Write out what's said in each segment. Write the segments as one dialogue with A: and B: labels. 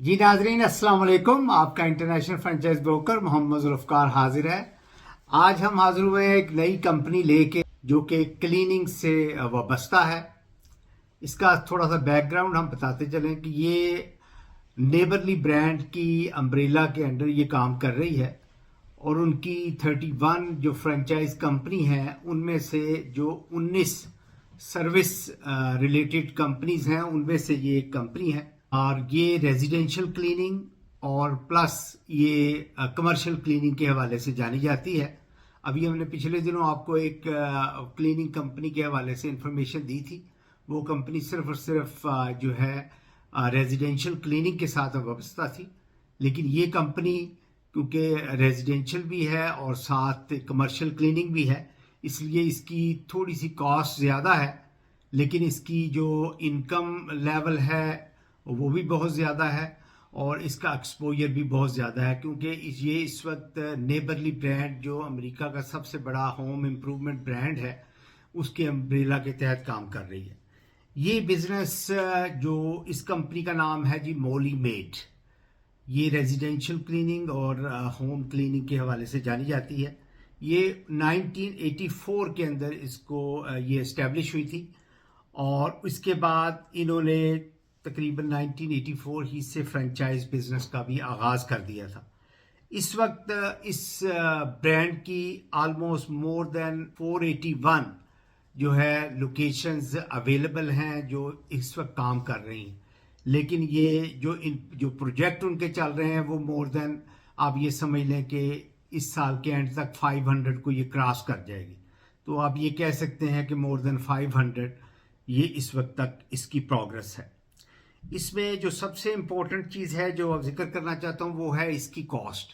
A: जी नाजरीन अस्सलाम वालेकुम। आपका international franchise broker Mohammad Zulfiqar हाजिर है। आज हम हाजिर हुए हैं एक नई कंपनी लेके जो कि क्लीनिंग से वाबस्ता है। इसका थोड़ा सा बैकग्राउंड हम बताते चलें कि ये नेबरली ब्रांड की अम्ब्रेला के अंडर ये काम कर रही है और उनकी 31 जो फ्रेंचाइज कंपनी है उनमें से जो 19 सर्विस रिलेटेड कंपनीज हैं उनमें से ये एक कंपनी है और ये रेजिडेंशियल क्लीनिंग और प्लस ये कमर्शियल क्लीनिंग के हवाले से जानी जाती है। अभी हमने पिछले दिनों आपको एक क्लीनिंग कंपनी के हवाले से इंफॉर्मेशन दी थी। वो कंपनी सिर्फ और सिर्फ जो है रेजिडेंशियल क्लीनिंग के साथ वाबस्ता थी, लेकिन ये कंपनी क्योंकि रेजिडेंशियल भी है और साथ कमर्शियल क्लीनिंग भी है, इसलिए इसकी थोड़ी सी कॉस्ट ज़्यादा है, लेकिन इसकी जो इनकम लेवल है वो भी बहुत ज़्यादा है और इसका एक्सपोजर भी बहुत ज़्यादा है क्योंकि ये इस वक्त नेबरली ब्रांड जो अमेरिका का सबसे बड़ा होम इम्प्रूवमेंट ब्रांड है उसके अम्ब्रेला के तहत काम कर रही है। ये बिजनेस जो इस कंपनी का नाम है जी मोली मेड, ये रेजिडेंशियल क्लीनिंग और होम क्लीनिंग के हवाले से जानी जाती है। ये 1984 के अंदर इसको ये इस्टेब्लिश हुई थी और इसके बाद इन्होंने तकरीबन 1984 ही से फ्रेंचाइज बिजनेस का भी आगाज़ कर दिया था। इस वक्त इस ब्रांड की ऑलमोस्ट मोर देन 481 जो है लोकेशंस अवेलेबल हैं जो इस वक्त काम कर रही हैं, लेकिन ये जो प्रोजेक्ट उनके चल रहे हैं वो मोर देन आप ये समझ लें कि इस साल के एंड तक 500 को ये क्रॉस कर जाएगी। तो आप ये कह सकते हैं कि मोर देन 500 ये इस वक्त तक इसकी प्रोग्रेस है। इसमें जो सबसे इम्पोर्टेंट चीज़ है जो जिक्र करना चाहता हूँ वो है इसकी कॉस्ट,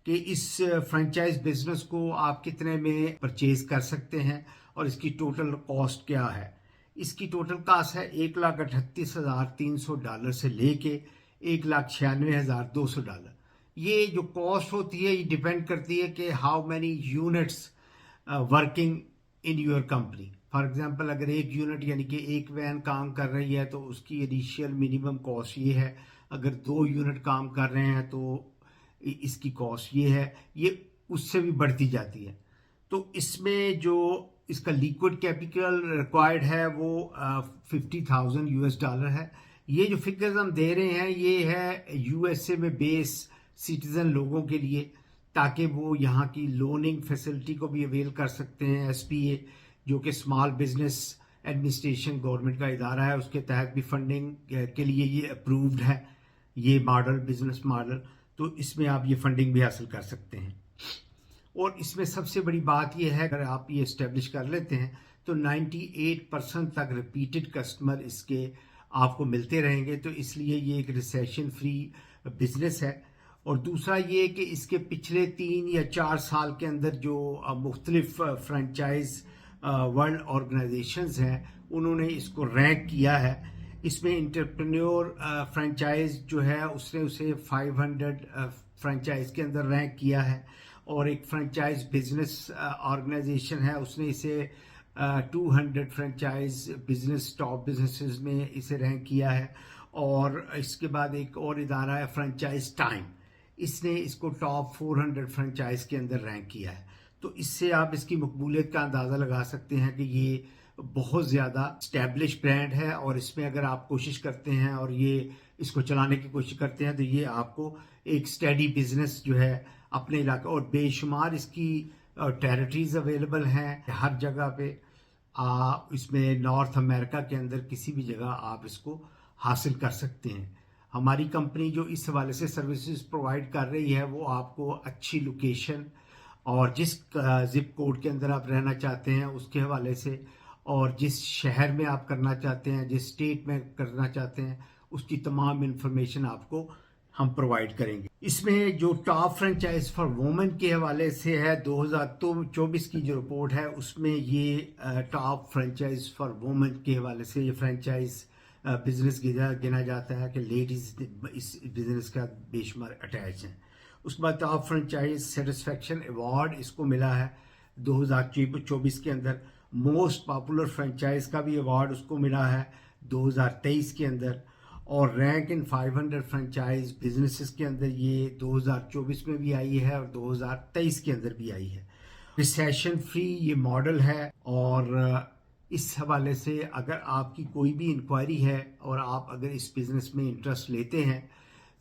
A: कि इस फ्रेंचाइज बिजनेस को आप कितने में परचेज कर सकते हैं और इसकी टोटल कॉस्ट क्या है। इसकी टोटल कॉस्ट है $1,38,300 से लेके $1,96,200। ये जो कॉस्ट होती है ये डिपेंड करती है कि how many units working in your company. For example अगर एक यूनिट यानी कि एक वैन काम कर रही है तो उसकी इनिशियल मिनिमम कॉस्ट ये है, अगर 2 यूनिट काम कर रहे हैं तो इसकी कॉस्ट ये है, ये उससे भी बढ़ती जाती है। तो इसमें जो इसका लिक्विड कैपिटल रिक्वायर्ड है वो $50,000 है। ये जो फिगर्स हम दे रहे हैं ये है यूएसए में बेस सिटीजन लोगों के लिए, ताकि वो यहाँ की लोनिंग फैसिलिटी को भी अवेल कर सकते हैं। एसपीए जो कि स्मॉल बिजनेस एडमिनिस्ट्रेशन गवर्नमेंट का इदारा है उसके तहत भी फंडिंग के लिए ये अप्रूव्ड है ये मॉडल, बिजनेस मॉडल, तो इसमें आप ये फंडिंग भी हासिल कर सकते हैं। और इसमें सबसे बड़ी बात ये है अगर आप ये इस्टेब्लिश कर लेते हैं तो 98% तक रिपीटेड कस्टमर इसके आपको मिलते रहेंगे, तो इसलिए ये एक रिसेशन फ्री बिजनेस है। और दूसरा ये कि इसके पिछले 3 या 4 साल के अंदर जो मुख्तलिफ फ्रेंचाइज वर्ल्ड ऑर्गेनाइजेशंस हैं उन्होंने इसको रैंक किया है। इसमें इंटरप्रेन्योर फ्रेंचाइज जो है उसने उसे 500 फ्रेंचाइज के अंदर रैंक किया है और एक फ्रेंचाइज बिजनेस ऑर्गेनाइजेशन है उसने इसे 200 फ्रेंचाइज बिजनेस टॉप बिजनेसेस में इसे रैंक किया है। और इसके बाद एक और इदारा है फ्रेंचाइज टाइम, इसने इसको टॉप 400 फ्रेंचाइज के अंदर रैंक किया है। तो इससे आप इसकी मकबूलियत का अंदाज़ा लगा सकते हैं कि ये बहुत ज़्यादा स्टैब्लिश ब्रांड है और इसमें अगर आप कोशिश करते हैं और ये इसको चलाने की कोशिश करते हैं तो ये आपको एक स्टडी बिजनेस जो है अपने इलाके, और बेशुमार इसकी टेरिटरीज अवेलेबल हैं हर जगह पे। इसमें नॉर्थ अमेरिका के अंदर किसी भी जगह आप इसको हासिल कर सकते हैं। हमारी कंपनी जो इस हवाले से सर्विसेज प्रोवाइड कर रही है वो आपको अच्छी लोकेशन और जिस जिप कोड के अंदर आप रहना चाहते हैं उसके हवाले से, और जिस शहर में आप करना चाहते हैं, जिस स्टेट में करना चाहते हैं, उसकी तमाम इंफॉर्मेशन आपको हम प्रोवाइड करेंगे। इसमें जो टॉप फ्रेंचाइज फॉर वुमेन के हवाले से है 2024 की जो रिपोर्ट है उसमें ये टॉप फ्रेंचाइज फॉर वुमेन के हवाले से ये फ्रेंचाइज बिजनेस गिना जाता है कि लेडीज इस बिजनेस का बेशुमार अटैच हैं। उसके बाद टॉप फ्रेंचाइज सेटिस्फैक्शन अवार्ड इसको मिला है 2024 के अंदर। मोस्ट पॉपुलर फ्रेंचाइज का भी अवार्ड उसको मिला है 2023 के अंदर। اور رینک ان 500 فرنچائز بزنسز کے اندر یہ 2024 میں بھی آئی ہے اور 2023 کے اندر بھی آئی ہے. ریسیشن فری یہ ماڈل ہے، اور اس حوالے سے اگر آپ کی کوئی بھی انکوائری ہے اور آپ اگر اس بزنس میں انٹرسٹ لیتے ہیں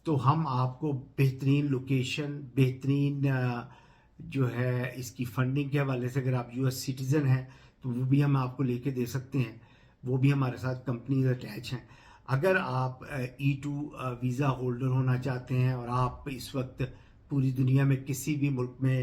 A: تو ہم آپ کو بہترین لوکیشن، بہترین جو ہے اس کی فنڈنگ کے حوالے سے، اگر آپ US سٹیزن ہیں تو وہ بھی ہم آپ کو لے کے دے سکتے ہیں، وہ بھی ہمارے ساتھ کمپنیز اٹیچ ہیں. اگر آپ E2 ویزا ہولڈر ہونا چاہتے ہیں اور آپ اس وقت پوری دنیا میں کسی بھی ملک میں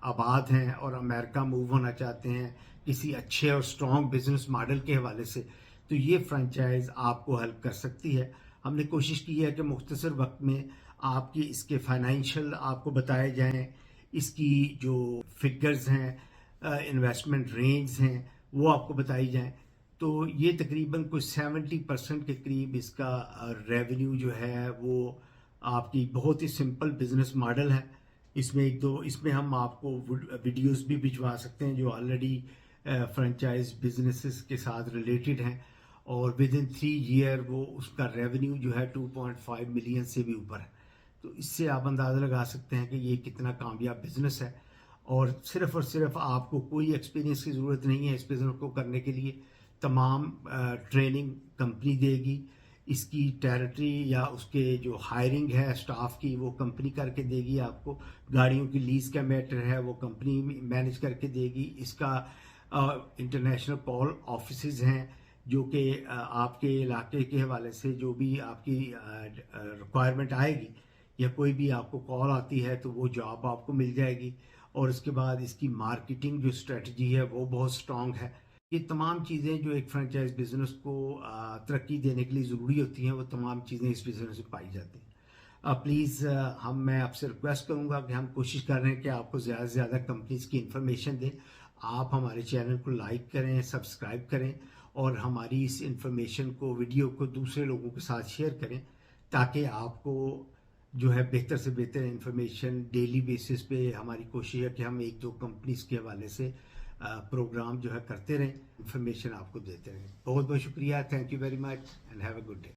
A: آباد ہیں اور امریکہ موو ہونا چاہتے ہیں کسی اچھے اور اسٹرانگ بزنس ماڈل کے حوالے سے، تو یہ فرنچائز آپ کو ہیلپ کر سکتی ہے. ہم نے کوشش کی ہے کہ مختصر وقت میں آپ کی اس کے فائنینشیل آپ کو بتائے جائیں، اس کی جو فگرز ہیں، انویسٹمنٹ رینج ہیں، وہ آپ کو بتائی جائیں. تو یہ تقریباً کوئی 70% کے قریب اس کا ریونیو جو ہے وہ آپ کی بہت ہی سمپل بزنس ماڈل ہے. اس میں ہم آپ کو ویڈیوز بھی بھجوا سکتے ہیں جو آلریڈی فرنچائز بزنسز کے ساتھ ریلیٹڈ ہیں، اور ود ان 3 ایئر وہ اس کا ریونیو جو ہے 2.5 ملین سے بھی اوپر ہے. تو اس سے آپ اندازہ لگا سکتے ہیں کہ یہ کتنا کامیاب بزنس ہے، اور صرف آپ کو کوئی ایکسپیرینس کی ضرورت نہیں ہے اس بزنس کو کرنے کے لیے. تمام ٹریننگ کمپنی دے گی، اس کی ٹیریٹری یا اس کے جو ہائرنگ ہے اسٹاف کی وہ کمپنی کر کے دے گی آپ کو. گاڑیوں کی لیز کا میٹر ہے وہ کمپنی مینیج کر کے دے گی. اس کا انٹرنیشنل کال آفیسز ہیں جو کہ آپ کے علاقے کے حوالے سے جو بھی آپ کی ریکوائرمنٹ آئے گی یا کوئی بھی آپ کو کال آتی ہے تو وہ جاب آپ کو مل جائے گی. اور اس کے بعد اس کی مارکیٹنگ جو اسٹریٹجی ہے وہ بہت اسٹرانگ ہے. یہ تمام چیزیں جو ایک فرنچائز بزنس کو ترقی دینے کے لیے ضروری ہوتی ہیں وہ تمام چیزیں اس بزنس میں پائی جاتی ہیں. پلیز میں آپ سے ریکویسٹ کروں گا کہ ہم کوشش کر رہے ہیں کہ آپ کو زیادہ سے زیادہ کمپنیز کی انفارمیشن دیں. آپ ہمارے چینل کو لائک کریں، سبسکرائب کریں، اور ہماری اس انفارمیشن کو، ویڈیو کو دوسرے لوگوں کے ساتھ شیئر کریں تاکہ آپ کو جو ہے بہتر سے بہتر انفارمیشن ڈیلی بیسس پہ. ہماری کوشش ہے کہ ہم 1-2 کمپنیز کے حوالے سے پروگرام جو ہے کرتے رہیں، انفارمیشن آپ کو دیتے رہیں. بہت بہت شکریہ. Thank you very much and have a good day.